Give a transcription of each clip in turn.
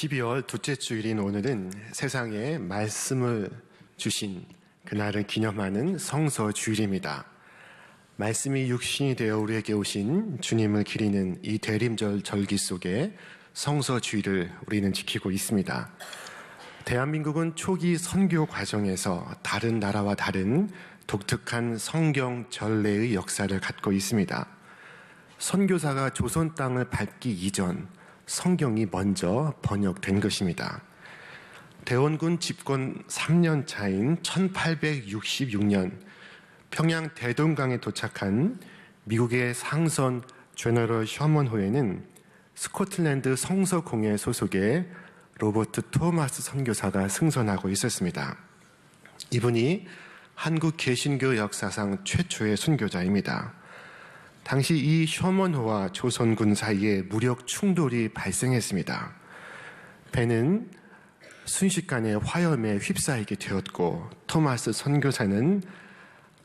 12월 둘째 주일인 오늘은 세상에 말씀을 주신 그날을 기념하는 성서 주일입니다. 말씀이 육신이 되어 우리에게 오신 주님을 기리는 이 대림절 절기 속에 성서 주일을 우리는 지키고 있습니다. 대한민국은 초기 선교 과정에서 다른 나라와 다른 독특한 성경 전례의 역사를 갖고 있습니다. 선교사가 조선 땅을 밟기 이전 성경이 먼저 번역된 것입니다. 대원군 집권 3년 차인 1866년 평양 대동강에 도착한 미국의 상선 제너럴 셔먼호에는 스코틀랜드 성서공회 소속의 로버트 토마스 선교사가 승선하고 있었습니다. 이분이 한국 개신교 역사상 최초의 선교자입니다. 당시 이 셔먼호와 조선군 사이에 무력 충돌이 발생했습니다. 배는 순식간에 화염에 휩싸이게 되었고 토마스 선교사는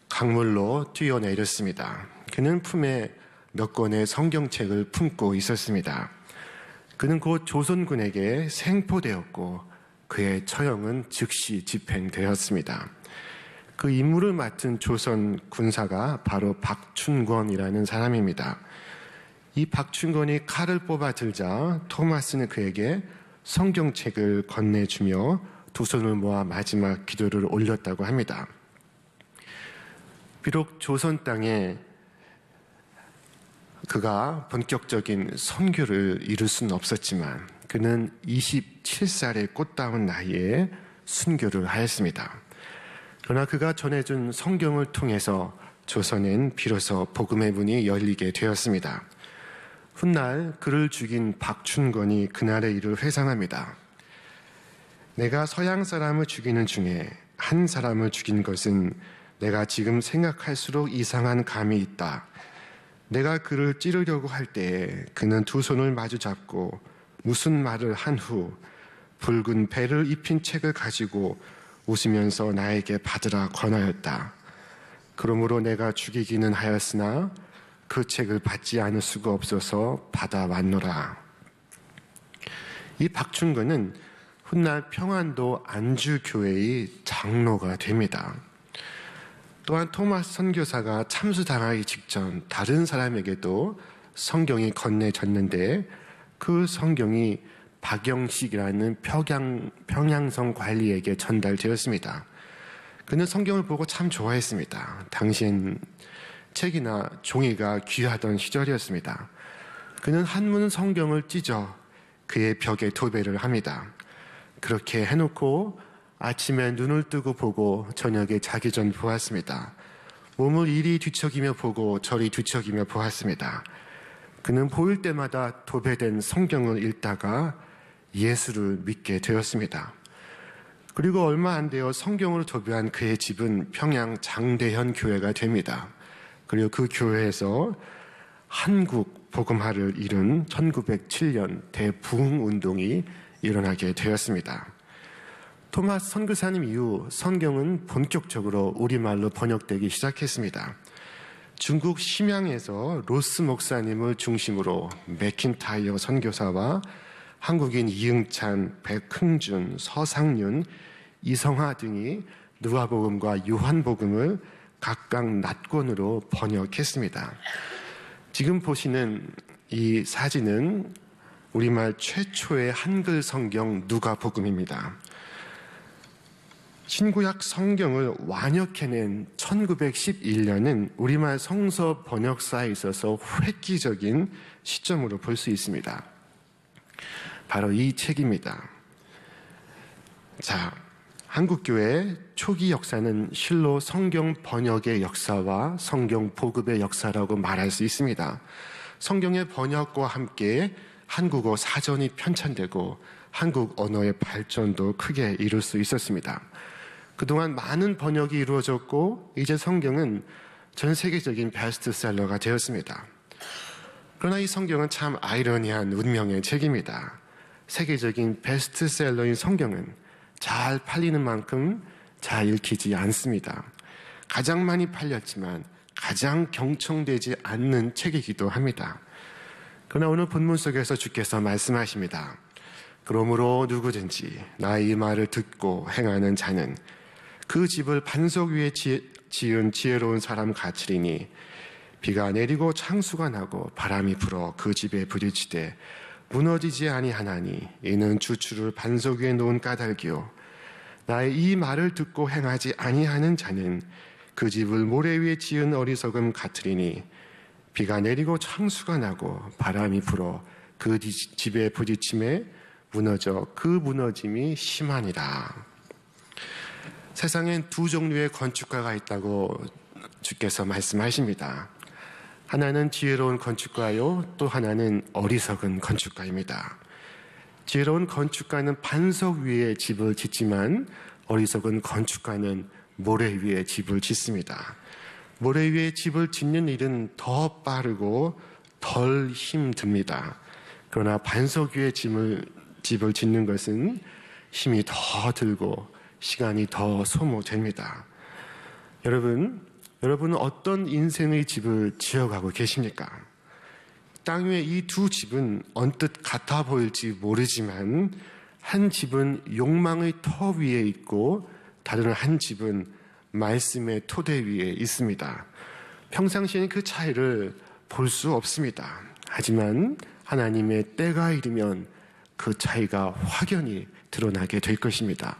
강물로 뛰어내렸습니다. 그는 품에 몇 권의 성경책을 품고 있었습니다. 그는 곧 조선군에게 생포되었고 그의 처형은 즉시 집행되었습니다. 그 임무를 맡은 조선 군사가 바로 박춘권이라는 사람입니다. 이 박춘권이 칼을 뽑아 들자 토마스는 그에게 성경책을 건네주며 두 손을 모아 마지막 기도를 올렸다고 합니다. 비록 조선 땅에 그가 본격적인 선교를 이룰 수는 없었지만 그는 27살의 꽃다운 나이에 순교를 하였습니다. 그러나 그가 전해준 성경을 통해서 조선엔 비로소 복음의 문이 열리게 되었습니다. 훗날 그를 죽인 박춘권이 그날의 일을 회상합니다. 내가 서양 사람을 죽이는 중에 한 사람을 죽인 것은 내가 지금 생각할수록 이상한 감이 있다. 내가 그를 찌르려고 할 때에 그는 두 손을 마주 잡고 무슨 말을 한 후 붉은 배를 입힌 책을 가지고 웃으면서 나에게 받으라 권하였다. 그러므로 내가 죽이기는 하였으나 그 책을 받지 않을 수가 없어서 받아왔노라. 이 박춘권은 훗날 평안도 안주교회의 장로가 됩니다. 또한 토마스 선교사가 참수당하기 직전 다른 사람에게도 성경이 건네졌는데 그 성경이 박영식이라는 평양성 관리에게 전달되었습니다. 그는 성경을 보고 참 좋아했습니다. 당시엔 책이나 종이가 귀하던 시절이었습니다. 그는 한문 성경을 찢어 그의 벽에 도배를 합니다. 그렇게 해놓고 아침에 눈을 뜨고 보고 저녁에 자기 전 보았습니다. 몸을 이리 뒤척이며 보고 저리 뒤척이며 보았습니다. 그는 보일 때마다 도배된 성경을 읽다가 예수를 믿게 되었습니다. 그리고 얼마 안 되어 성경으로 도배한 그의 집은 평양 장대현 교회가 됩니다. 그리고 그 교회에서 한국 복음화를 이룬 1907년 대부흥운동이 일어나게 되었습니다. 토마스 선교사님 이후 성경은 본격적으로 우리말로 번역되기 시작했습니다. 중국 심양에서 로스 목사님을 중심으로 맥킨타이어 선교사와 한국인 이응찬, 백흥준, 서상윤, 이성하 등이 누가복음과 요한복음을 각각 낱권으로 번역했습니다. 지금 보시는 이 사진은 우리말 최초의 한글 성경 누가복음입니다. 신구약 성경을 완역해낸 1911년은 우리말 성서 번역사에 있어서 획기적인 시점으로 볼 수 있습니다. 바로 이 책입니다. 자, 한국교회의 초기 역사는 실로 성경 번역의 역사와 성경 보급의 역사라고 말할 수 있습니다. 성경의 번역과 함께 한국어 사전이 편찬되고 한국 언어의 발전도 크게 이룰 수 있었습니다. 그동안 많은 번역이 이루어졌고 이제 성경은 전 세계적인 베스트셀러가 되었습니다. 그러나 이 성경은 참 아이러니한 운명의 책입니다. 세계적인 베스트셀러인 성경은 잘 팔리는 만큼 잘 읽히지 않습니다. 가장 많이 팔렸지만 가장 경청되지 않는 책이기도 합니다. 그러나 오늘 본문 속에서 주께서 말씀하십니다. 그러므로 누구든지 나의 이 말을 듣고 행하는 자는 그 집을 반석 위에 지은 지혜로운 사람 같으리니 비가 내리고 창수가 나고 바람이 불어 그 집에 부딪히되 무너지지 아니하나니 이는 주추를 반석 위에 놓은 까닭이요 나의 이 말을 듣고 행하지 아니하는 자는 그 집을 모래 위에 지은 어리석음 같으리니 비가 내리고 창수가 나고 바람이 불어 그 집에 부딪힘에 무너져 그 무너짐이 심하니라. 세상엔 두 종류의 건축가가 있다고 주께서 말씀하십니다. 하나는 지혜로운 건축가요, 또 하나는 어리석은 건축가입니다. 지혜로운 건축가는 반석 위에 집을 짓지만 어리석은 건축가는 모래 위에 집을 짓습니다. 모래 위에 집을 짓는 일은 더 빠르고 덜 힘듭니다. 그러나 반석 위에 집을 짓는 것은 힘이 더 들고 시간이 더 소모됩니다. 여러분은 어떤 인생의 집을 지어가고 계십니까? 땅 위에 이 두 집은 언뜻 같아 보일지 모르지만 한 집은 욕망의 터 위에 있고 다른 한 집은 말씀의 토대 위에 있습니다. 평상시에는 그 차이를 볼 수 없습니다. 하지만 하나님의 때가 이르면 그 차이가 확연히 드러나게 될 것입니다.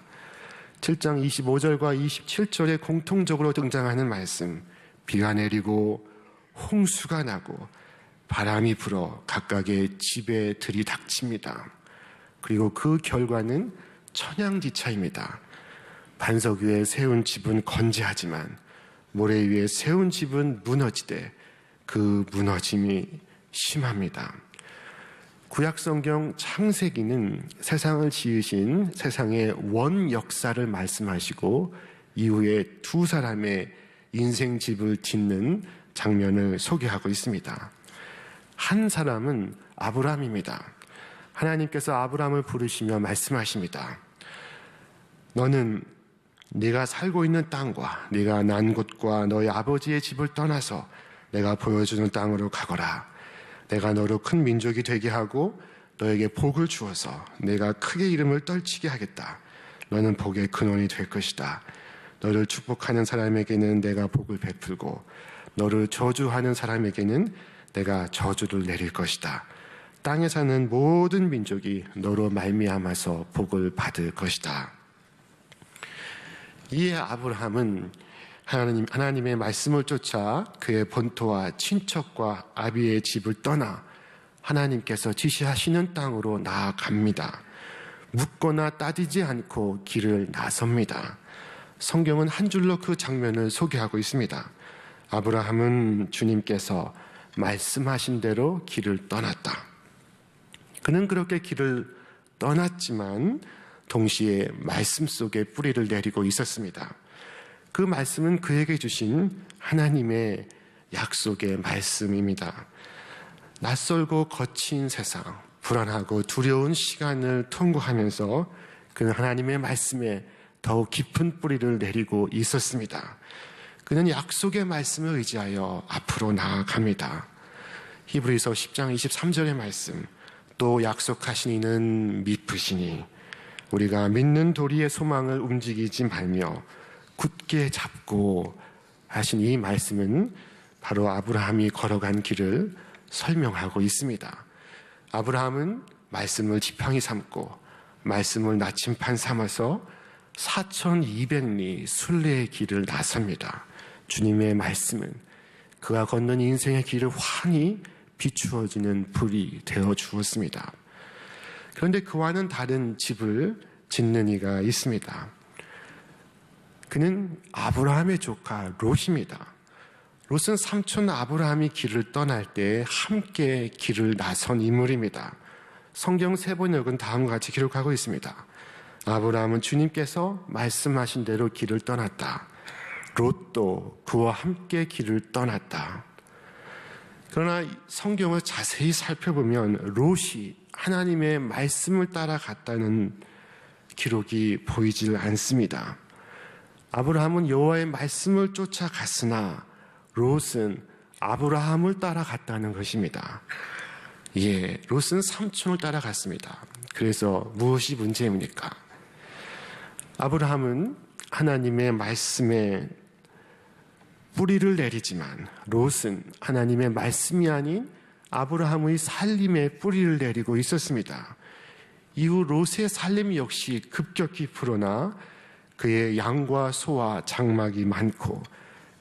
7장 25절과 27절에 공통적으로 등장하는 말씀, 비가 내리고 홍수가 나고 바람이 불어 각각의 집에 들이닥칩니다. 그리고 그 결과는 천양지차입니다. 반석 위에 세운 집은 건재하지만 모래 위에 세운 집은 무너지되 그 무너짐이 심합니다. 구약성경 창세기는 세상을 지으신 세상의 원 역사를 말씀하시고 이후에 두 사람의 인생 집을 짓는 장면을 소개하고 있습니다. 한 사람은 아브람입니다. 하나님께서 아브람을 부르시며 말씀하십니다. 너는 네가 살고 있는 땅과 네가 난 곳과 너희 아버지의 집을 떠나서 내가 보여주는 땅으로 가거라. 내가 너로 큰 민족이 되게 하고 너에게 복을 주어서 내가 크게 이름을 떨치게 하겠다. 너는 복의 근원이 될 것이다. 너를 축복하는 사람에게는 내가 복을 베풀고 너를 저주하는 사람에게는 내가 저주를 내릴 것이다. 땅에 사는 모든 민족이 너로 말미암아서 복을 받을 것이다. 이에 아브라함은 하나님의 말씀을 쫓아 그의 본토와 친척과 아비의 집을 떠나 하나님께서 지시하시는 땅으로 나아갑니다. 묻거나 따지지 않고 길을 나섭니다. 성경은 한 줄로 그 장면을 소개하고 있습니다. 아브라함은 주님께서 말씀하신 대로 길을 떠났다. 그는 그렇게 길을 떠났지만 동시에 말씀 속에 뿌리를 내리고 있었습니다. 그 말씀은 그에게 주신 하나님의 약속의 말씀입니다. 낯설고 거친 세상, 불안하고 두려운 시간을 통과하면서 그는 하나님의 말씀에 더욱 깊은 뿌리를 내리고 있었습니다. 그는 약속의 말씀을 의지하여 앞으로 나아갑니다. 히브리서 10장 23절의 말씀, 또 약속하신 이는 미쁘시니 우리가 믿는 도리의 소망을 움직이지 말며 굳게 잡고 하신 이 말씀은 바로 아브라함이 걸어간 길을 설명하고 있습니다. 아브라함은 말씀을 지팡이 삼고 말씀을 나침판 삼아서 4200리 순례의 길을 나섭니다. 주님의 말씀은 그가 걷는 인생의 길을 환히 비추어주는 불이 되어 주었습니다. 그런데 그와는 다른 집을 짓는 이가 있습니다. 그는 아브라함의 조카 롯입니다. 롯은 삼촌 아브라함이 길을 떠날 때 함께 길을 나선 인물입니다. 성경 세번역은 다음과 같이 기록하고 있습니다. 아브라함은 주님께서 말씀하신 대로 길을 떠났다. 롯도 그와 함께 길을 떠났다. 그러나 성경을 자세히 살펴보면 롯이 하나님의 말씀을 따라갔다는 기록이 보이질 않습니다. 아브라함은 여호와의 말씀을 쫓아갔으나 롯은 아브라함을 따라갔다는 것입니다. 롯은 삼촌을 따라갔습니다. 그래서 무엇이 문제입니까? 아브라함은 하나님의 말씀에 뿌리를 내리지만 롯은 하나님의 말씀이 아닌 아브라함의 살림에 뿌리를 내리고 있었습니다. 이후 롯의 살림 역시 급격히 불어나 그의 양과 소와 장막이 많고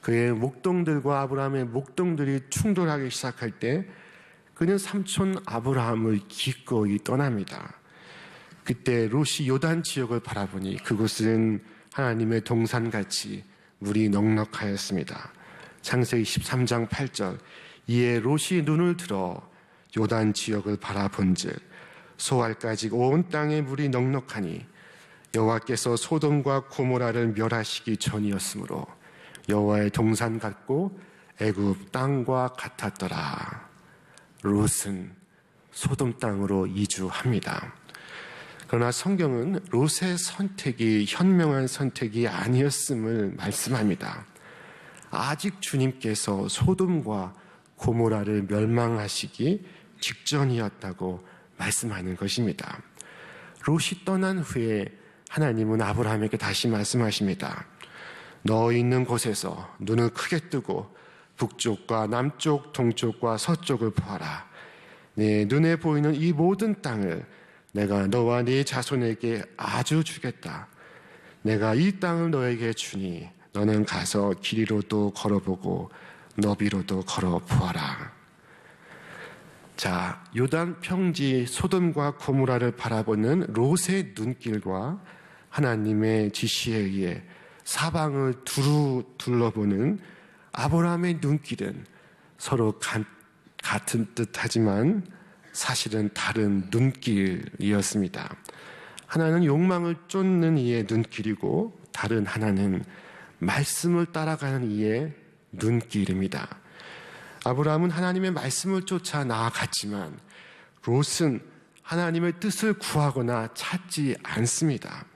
그의 목동들과 아브라함의 목동들이 충돌하기 시작할 때 그는 삼촌 아브라함을 기꺼이 떠납니다. 그때 롯이 요단 지역을 바라보니 그곳은 하나님의 동산같이 물이 넉넉하였습니다. 창세기 13장 8절 이에 롯이 눈을 들어 요단 지역을 바라본즉 소알까지 온 땅에 물이 넉넉하니 여호와께서 소돔과 고모라를 멸하시기 전이었으므로 여호와의 동산 같고 애굽 땅과 같았더라. 롯은 소돔 땅으로 이주합니다. 그러나 성경은 롯의 선택이 현명한 선택이 아니었음을 말씀합니다. 아직 주님께서 소돔과 고모라를 멸망하시기 직전이었다고 말씀하는 것입니다. 롯이 떠난 후에 하나님은 아브라함에게 다시 말씀하십니다. 너 있는 곳에서 눈을 크게 뜨고 북쪽과 남쪽, 동쪽과 서쪽을 보아라. 네 눈에 보이는 이 모든 땅을 내가 너와 네 자손에게 아주 주겠다. 내가 이 땅을 너에게 주니 너는 가서 길이로도 걸어보고 너비로도 걸어보아라. 자, 요단 평지 소돔과 고모라를 바라보는 롯의 눈길과 하나님의 지시에 의해 사방을 두루 둘러보는 아브라함의 눈길은 서로 같은 듯하지만 사실은 다른 눈길이었습니다. 하나는 욕망을 쫓는 이의 눈길이고 다른 하나는 말씀을 따라가는 이의 눈길입니다. 아브라함은 하나님의 말씀을 쫓아 나아갔지만 롯은 하나님의 뜻을 구하거나 찾지 않습니다.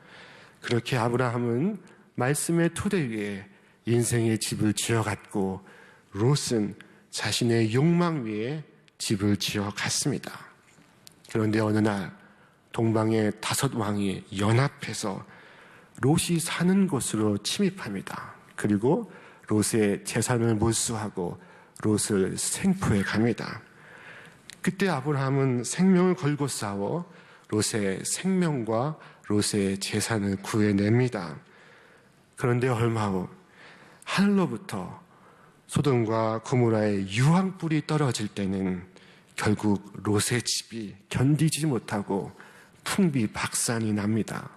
그렇게 아브라함은 말씀의 토대 위에 인생의 집을 지어갔고 롯은 자신의 욕망 위에 집을 지어갔습니다. 그런데 어느 날 동방의 5 왕이 연합해서 롯이 사는 곳으로 침입합니다. 그리고 롯의 재산을 몰수하고 롯을 생포해 갑니다. 그때 아브라함은 생명을 걸고 싸워 롯의 생명과 롯의 재산을 구해냅니다. 그런데 얼마 후 하늘로부터 소돔과 고모라의 유황불이 떨어질 때는 결국 롯의 집이 견디지 못하고 풍비박산이 납니다.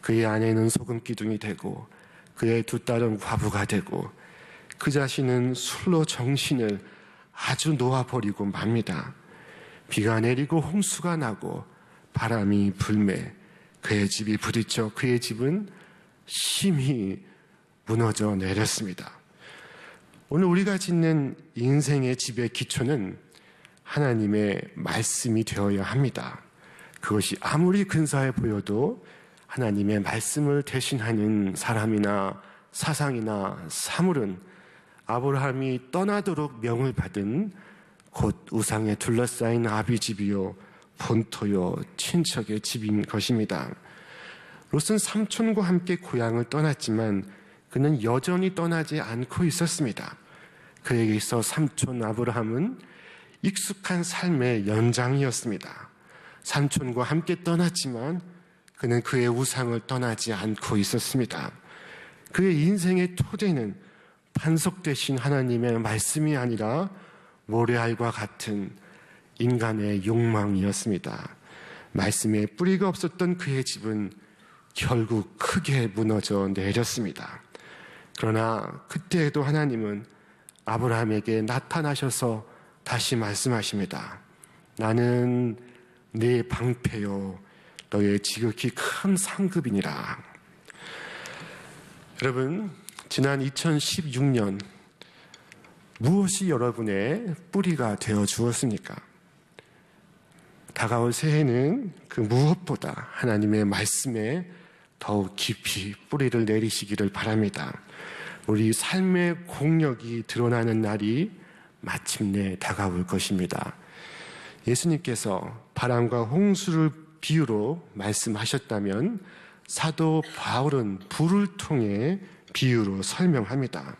그의 아내는 소금 기둥이 되고 그의 2 딸은 과부가 되고 그 자신은 술로 정신을 아주 놓아버리고 맙니다. 비가 내리고 홍수가 나고 바람이 불매 그의 집이 부딪혀 그의 집은 심히 무너져 내렸습니다. 오늘 우리가 짓는 인생의 집의 기초는 하나님의 말씀이 되어야 합니다. 그것이 아무리 근사해 보여도 하나님의 말씀을 대신하는 사람이나 사상이나 사물은 아브라함이 떠나도록 명을 받은 곧 우상에 둘러싸인 아비집이요 본토요 친척의 집인 것입니다. 롯은 삼촌과 함께 고향을 떠났지만 그는 여전히 떠나지 않고 있었습니다. 그에게 있어 삼촌 아브라함은 익숙한 삶의 연장이었습니다. 삼촌과 함께 떠났지만 그는 그의 우상을 떠나지 않고 있었습니다. 그의 인생의 토대는 반석 되신 하나님의 말씀이 아니라 모래알과 같은 인간의 욕망이었습니다. 말씀에 뿌리가 없었던 그의 집은 결국 크게 무너져 내렸습니다. 그러나 그때에도 하나님은 아브라함에게 나타나셔서 다시 말씀하십니다. 나는 네 방패요 너의 지극히 큰 상급이니라. 여러분, 지난 2016년 무엇이 여러분의 뿌리가 되어 주었습니까? 다가올 새해는 그 무엇보다 하나님의 말씀에 더욱 깊이 뿌리를 내리시기를 바랍니다. 우리 삶의 공력이 드러나는 날이 마침내 다가올 것입니다. 예수님께서 바람과 홍수를 비유로 말씀하셨다면 사도 바울은 불을 통해 비유로 설명합니다.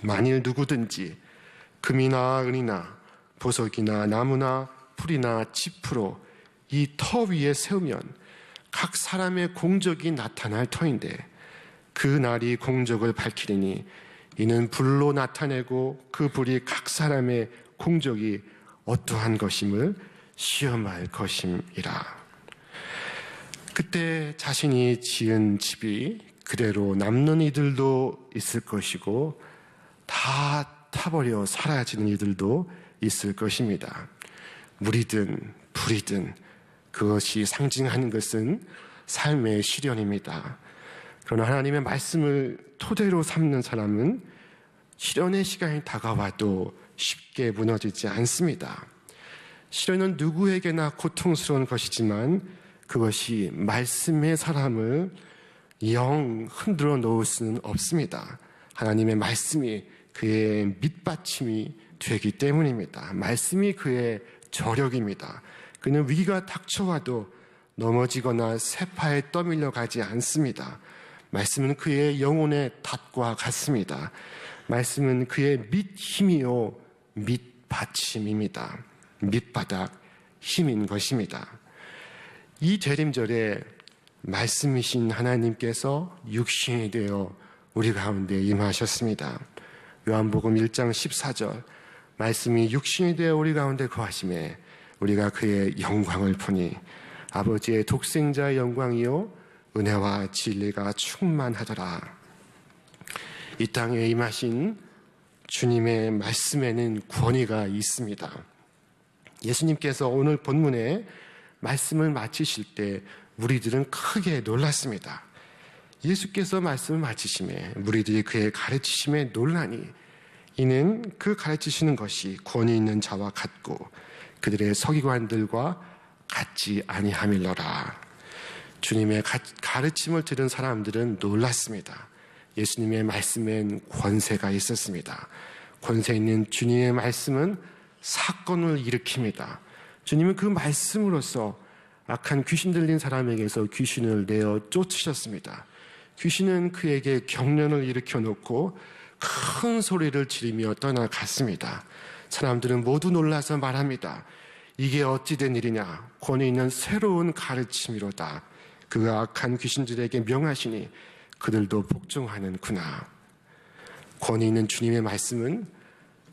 만일 누구든지 금이나 은이나 보석이나 나무나 풀이나 짚으로 이 터 위에 세우면 각 사람의 공적이 나타날 터인데 그 날이 공적을 밝히리니 이는 불로 나타내고 그 불이 각 사람의 공적이 어떠한 것임을 시험할 것임이라. 그때 자신이 지은 집이 그대로 남는 이들도 있을 것이고 다 타버려 사라지는 이들도 있을 것입니다. 물이든 불이든 그것이 상징하는 것은 삶의 시련입니다. 그러나 하나님의 말씀을 토대로 삼는 사람은 시련의 시간이 다가와도 쉽게 무너지지 않습니다. 시련은 누구에게나 고통스러운 것이지만 그것이 말씀의 사람을 영 흔들어 놓을 수는 없습니다. 하나님의 말씀이 그의 밑받침이 되기 때문입니다. 말씀이 그의 저력입니다. 그는 위기가 닥쳐와도 넘어지거나 세파에 떠밀려 가지 않습니다. 말씀은 그의 영혼의 닷과 같습니다. 말씀은 그의 밑힘이요 밑받침입니다. 밑바닥 힘인 것입니다. 이 재림절에 말씀이신 하나님께서 육신이 되어 우리 가운데 임하셨습니다. 요한복음 1장 14절 말씀이 육신이 되어 우리 가운데 거하심에 우리가 그의 영광을 보니 아버지의 독생자의 영광이요 은혜와 진리가 충만하더라. 이 땅에 임하신 주님의 말씀에는 권위가 있습니다. 예수님께서 오늘 본문에 말씀을 마치실 때 무리들은 크게 놀랐습니다. 예수께서 말씀을 마치심에 무리들이 그의 가르치심에 놀라니 이는 그 가르치시는 것이 권위 있는 자와 같고 그들의 서기관들과 같지 아니함일러라. 주님의 가르침을 들은 사람들은 놀랐습니다. 예수님의 말씀엔 권세가 있었습니다. 권세 있는 주님의 말씀은 사건을 일으킵니다. 주님은 그 말씀으로써 악한 귀신 들린 사람에게서 귀신을 내어 쫓으셨습니다. 귀신은 그에게 경련을 일으켜 놓고 큰 소리를 지르며 떠나갔습니다. 사람들은 모두 놀라서 말합니다. 이게 어찌된 일이냐? 권위 있는 새로운 가르침이로다. 그가 악한 귀신들에게 명하시니 그들도 복종하는구나. 권위 있는 주님의 말씀은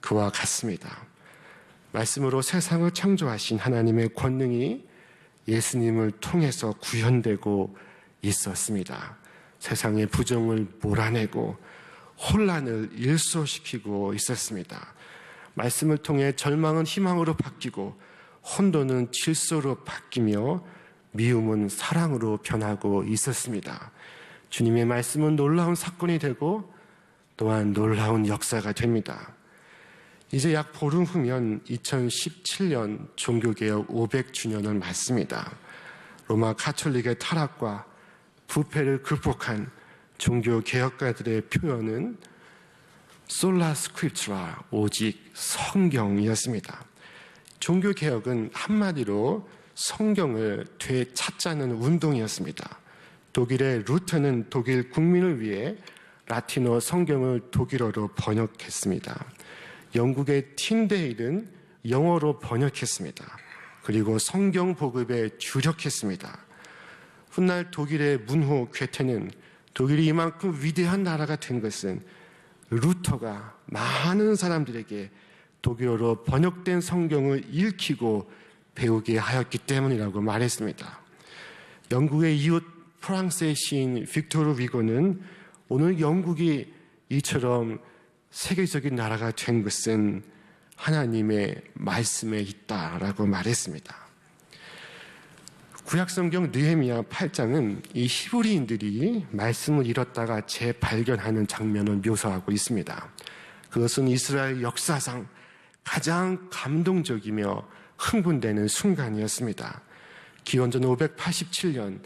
그와 같습니다. 말씀으로 세상을 창조하신 하나님의 권능이 예수님을 통해서 구현되고 있었습니다. 세상의 부정을 몰아내고 혼란을 일소시키고 있었습니다. 말씀을 통해 절망은 희망으로 바뀌고 혼돈은 질서로 바뀌며 미움은 사랑으로 변하고 있었습니다. 주님의 말씀은 놀라운 사건이 되고 또한 놀라운 역사가 됩니다. 이제 약 보름 후면 2017년 종교개혁 500주년을 맞습니다. 로마 가톨릭의 타락과 부패를 극복한 종교개혁가들의 표현은 솔라 스크립트라, 오직 성경이었습니다. 종교개혁은 한마디로 성경을 되찾자는 운동이었습니다. 독일의 루터는 독일 국민을 위해 라틴어 성경을 독일어로 번역했습니다. 영국의 틴데일은 영어로 번역했습니다. 그리고 성경 보급에 주력했습니다. 훗날 독일의 문호 괴테는 독일이 이만큼 위대한 나라가 된 것은 루터가 많은 사람들에게 독일어로 번역된 성경을 읽히고 배우게 하였기 때문이라고 말했습니다. 영국의 이웃 프랑스의 시인 빅토르 위고는 오늘 영국이 이처럼 세계적인 나라가 된 것은 하나님의 말씀에 있다라고 말했습니다. 구약성경 느헤미야 8장은 이 히브리인들이 말씀을 잃었다가 재발견하는 장면을 묘사하고 있습니다. 그것은 이스라엘 역사상 가장 감동적이며 흥분되는 순간이었습니다. 기원전 587년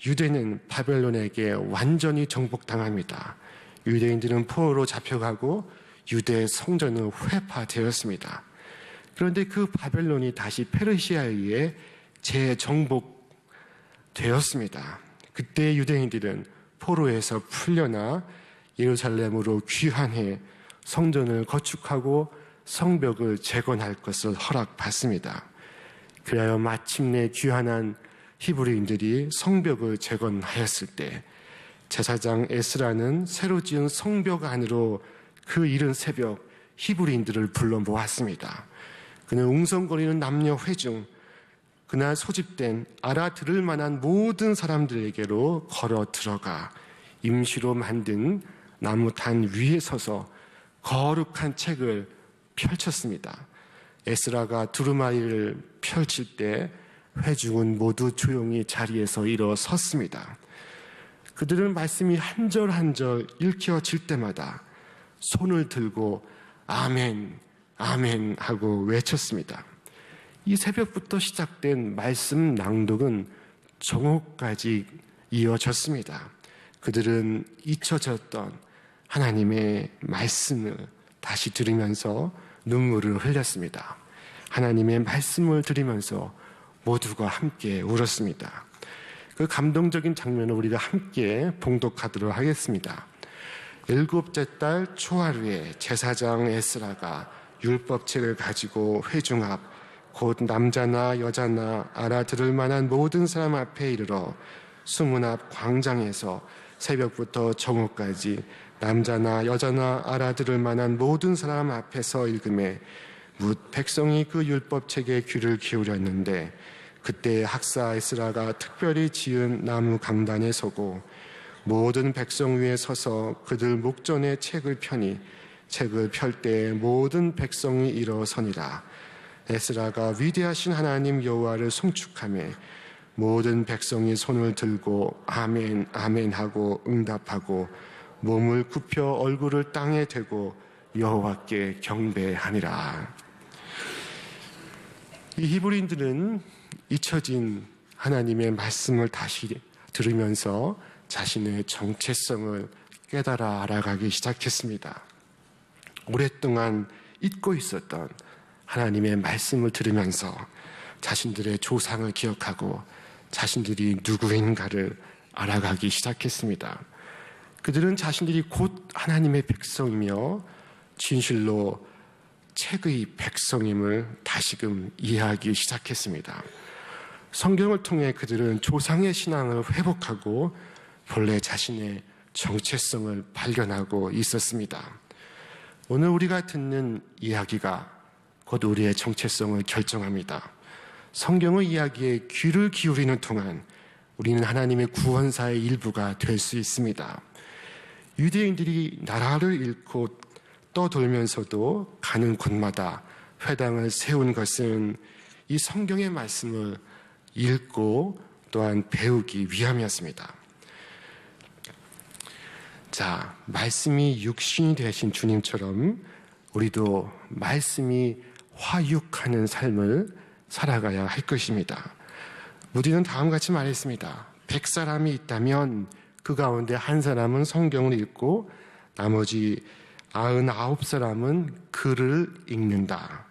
유대는 바벨론에게 완전히 정복당합니다. 유대인들은 포로로 잡혀가고 유대 성전은 회파되었습니다. 그런데 그 바벨론이 다시 페르시아에 의해 재정복 되었습니다. 그때 유대인들은 포로에서 풀려나 예루살렘으로 귀환해 성전을 건축하고 성벽을 재건할 것을 허락받습니다. 그리하여 마침내 귀환한 히브리인들이 성벽을 재건하였을 때 제사장 에스라는 새로 지은 성벽 안으로 그 이른 새벽 히브리인들을 불러 모았습니다. 그는 웅성거리는 남녀 회중, 그날 소집된 알아들을 만한 모든 사람들에게로 걸어 들어가 임시로 만든 나무 단 위에 서서 거룩한 책을 펼쳤습니다. 에스라가 두루마리를 펼칠 때 회중은 모두 조용히 자리에서 일어섰습니다. 그들은 말씀이 한 절 한 절 읽혀질 때마다 손을 들고 아멘, 아멘 하고 외쳤습니다. 이 새벽부터 시작된 말씀 낭독은 정오까지 이어졌습니다. 그들은 잊혀졌던 하나님의 말씀을 다시 들으면서 눈물을 흘렸습니다. 하나님의 말씀을 들으면서 모두가 함께 울었습니다. 그 감동적인 장면을 우리가 함께 봉독하도록 하겠습니다. 7째 달 초하루에 제사장 에스라가 율법책을 가지고 회중 앞 곧 남자나 여자나 알아들을 만한 모든 사람 앞에 이르러 수문 앞 광장에서 새벽부터 정오까지 남자나 여자나 알아들을 만한 모든 사람 앞에서 읽음에 뭇 백성이 그 율법책에 귀를 기울였는데 그때 학사 에스라가 특별히 지은 나무 강단에 서고 모든 백성 위에 서서 그들 목전에 책을 펴니 책을 펼 때 모든 백성이 일어서니라. 에스라가 위대하신 하나님 여호와를 송축하며 모든 백성이 손을 들고 아멘 아멘 하고 응답하고 몸을 굽혀 얼굴을 땅에 대고 여호와께 경배하니라. 이 히브리인들은 잊혀진 하나님의 말씀을 다시 들으면서 자신의 정체성을 깨달아 알아가기 시작했습니다. 오랫동안 잊고 있었던 하나님의 말씀을 들으면서 자신들의 조상을 기억하고 자신들이 누구인가를 알아가기 시작했습니다. 그들은 자신들이 곧 하나님의 백성이며 진실로 책의 백성임을 다시금 이해하기 시작했습니다. 성경을 통해 그들은 조상의 신앙을 회복하고 본래 자신의 정체성을 발견하고 있었습니다. 오늘 우리가 듣는 이야기가 곧 우리의 정체성을 결정합니다. 성경의 이야기에 귀를 기울이는 동안 우리는 하나님의 구원사의 일부가 될 수 있습니다. 유대인들이 나라를 잃고 떠돌면서도 가는 곳마다 회당을 세운 것은 이 성경의 말씀을 읽고 또한 배우기 위함이었습니다. 자, 말씀이 육신이 되신 주님처럼 우리도 말씀이 화육하는 삶을 살아가야 할 것입니다. 무디는 다음과 같이 말했습니다. 100사람이 있다면 그 가운데 한 사람은 성경을 읽고 나머지 99사람은 글을 읽는다.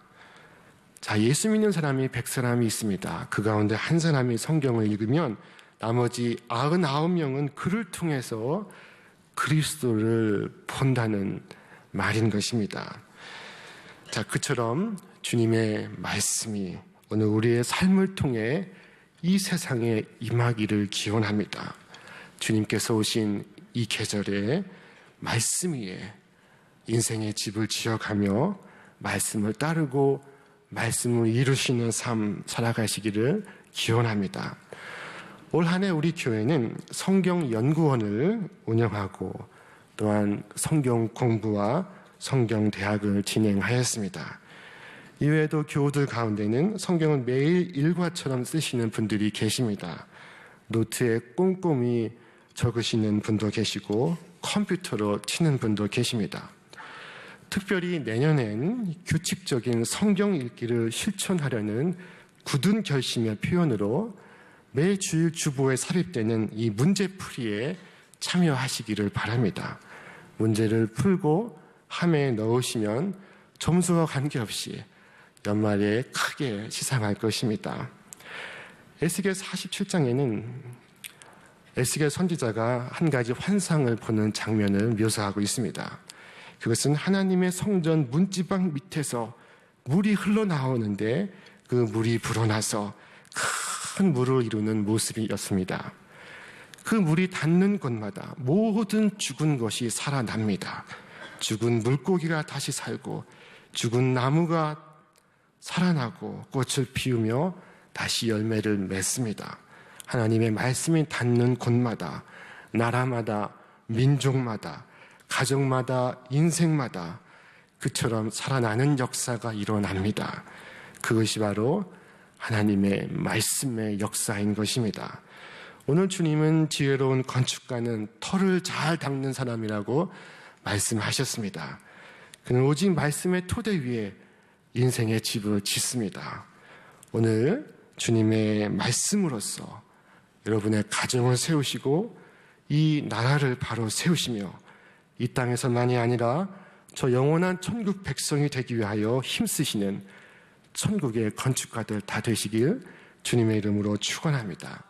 자, 예수 믿는 사람이 100사람이 있습니다. 그 가운데 한 사람이 성경을 읽으면 나머지 99명은 글을 통해서 그리스도를 본다는 말인 것입니다. 자, 그처럼 주님의 말씀이 오늘 우리의 삶을 통해 이 세상에 임하기를 기원합니다. 주님께서 오신 이 계절에 말씀 위에 인생의 집을 지어가며 말씀을 따르고 말씀을 이루시는 삶 살아가시기를 기원합니다. 올 한 해 우리 교회는 성경연구원을 운영하고 또한 성경 공부와 성경대학을 진행하였습니다. 이외에도 교우들 가운데는 성경을 매일 일과처럼 쓰시는 분들이 계십니다. 노트에 꼼꼼히 적으시는 분도 계시고 컴퓨터로 치는 분도 계십니다. 특별히 내년엔 규칙적인 성경 읽기를 실천하려는 굳은 결심의 표현으로 매 주일 주보에 삽입되는 이 문제풀이에 참여하시기를 바랍니다. 문제를 풀고 함에 넣으시면 점수와 관계없이 연말에 크게 시상할 것입니다. 에스겔 47장에는 에스겔 선지자가 한 가지 환상을 보는 장면을 묘사하고 있습니다. 그것은 하나님의 성전 문지방 밑에서 물이 흘러나오는데 그 물이 불어나서 큰 물을 이루는 모습이었습니다. 그 물이 닿는 곳마다 모든 죽은 것이 살아납니다. 죽은 물고기가 다시 살고 죽은 나무가 살아나고 꽃을 피우며 다시 열매를 맺습니다. 하나님의 말씀이 닿는 곳마다 나라마다 민족마다 가정마다 인생마다 그처럼 살아나는 역사가 일어납니다. 그것이 바로 하나님의 말씀의 역사인 것입니다. 오늘 주님은 지혜로운 건축가는 터를 잘 닦는 사람이라고 말씀하셨습니다. 그는 오직 말씀의 토대 위에 인생의 집을 짓습니다. 오늘 주님의 말씀으로써 여러분의 가정을 세우시고 이 나라를 바로 세우시며 이 땅에서만이 아니라 저 영원한 천국 백성이 되기 위하여 힘쓰시는 천국의 건축가들 다 되시길 주님의 이름으로 축원합니다.